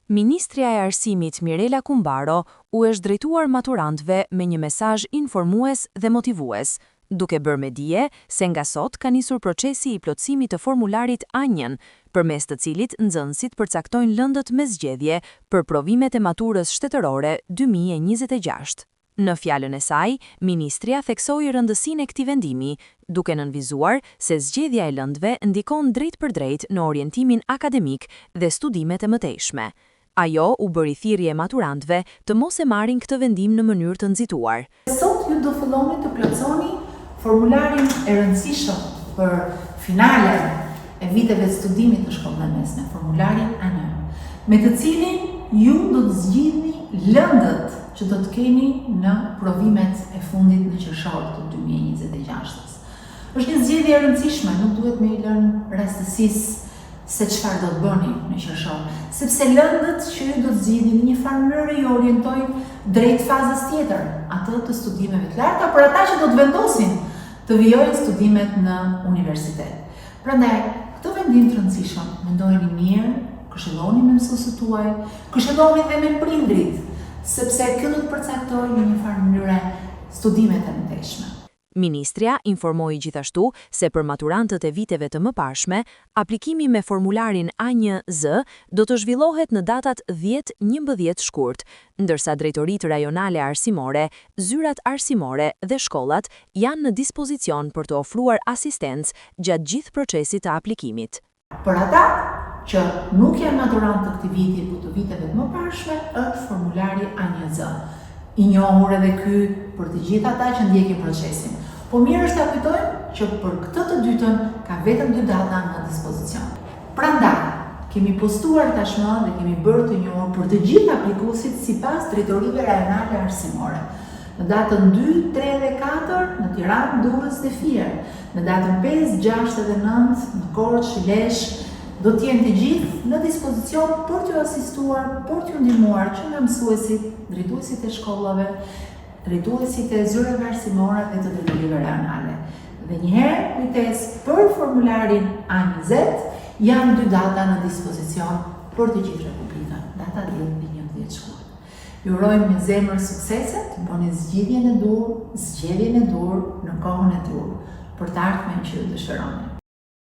Ministrja e Arsimit Mirela Kumbaro u është drejtuar maturantëve me një mesazh informues dhe motivues, duke bërë me dije se nga sot ka nisur procesi i plotësimit të formularit A1, përmes të cilit nxënësit përcaktojnë lëndët me zgjedhje për provimet e maturës shtetërore 2026. Në fjalën e saj, ministrja theksoi rëndësinë e këtij vendimi, duke nënvizuar se zgjedhja e lëndëve ndikon drejt për drejt në orientimin akademik dhe studimet e mëtejshme. Ajo u bëri thirrje maturantëve të mos e marrin këtë vendim në mënyrë të nxituar. Sot ju do filloni të plotësoni formularin e rëndësishëm për finalen e viteve të studimit në shkollën e mesme, formularin A1, me të cilin ju do të zgjidhni lëndët që do të keni në provimet e fundit në qershor të 2026. Është një zgjedhje e rëndësishme, nuk duhet me i lënë rastësisë se çfarë do të bëni në qershor, sepse lëndët që ju do të zgjidhni në një farë mënyrë ju orientojnë drejt fazës tjetër, atë të studimeve të larta për ata që do të vendosin të vijojnë studimet në universitet. Prandaj, këtë vendim të rëndësishëm, mendojeni mirë, këshilloni me mësuesët tuaj, këshilloni dhe me prindrit, sepse kjo do të përcaktojë në një farë mënyre studimet e mëtejshme. Ministrja informoi gjithashtu se për maturantët e viteve të mëparshme, aplikimi me formularin A1Z do të zhvillohet në datat 10-11 shkurt, ndërsa drejtoritë rajonale arsimore, zyrat arsimore dhe shkollat janë në dispozicion për të ofruar asistencë gjatë gjithë procesit të aplikimit. Për ata që nuk janë maturantë të këtij viti, por të viteve të mëparshme, është formulari A1Z. I njohur edhe ky për të gjithë ata që ndjekin procesin. Po mirë është ta kujtojmë që për këtë të dytën ka vetëm 2 data në dispozicion. Prandaj, kemi postuar tashmë dhe kemi bërë të njohur për të gjithë aplikuesit sipas drejtorive rajonale arsimore. Në datën 2, 3 dhe 4 në Tiranë, Durrës dhe Fier, në datën 5, 6 dhe 9 në Korçë, Lezhë, do të jenë të gjithë në dispozicion për t'ju asistuar, për t'ju ndihmuar që nga mësuesit, drejtuesit e shkollave, drejtuesit e zyrave arsimore dhe të drejtorive rajonale. Dhe njëherë, kujtes, për formularin A1Z janë 2 data në dispozicion për të gjithë Republikën, data 10 dhe 11 shkurt. Ju urojmë me zemër sukseset, bëni zgjedhjen e dur në kohën e dur, për të ardhmen që ju dëshironi.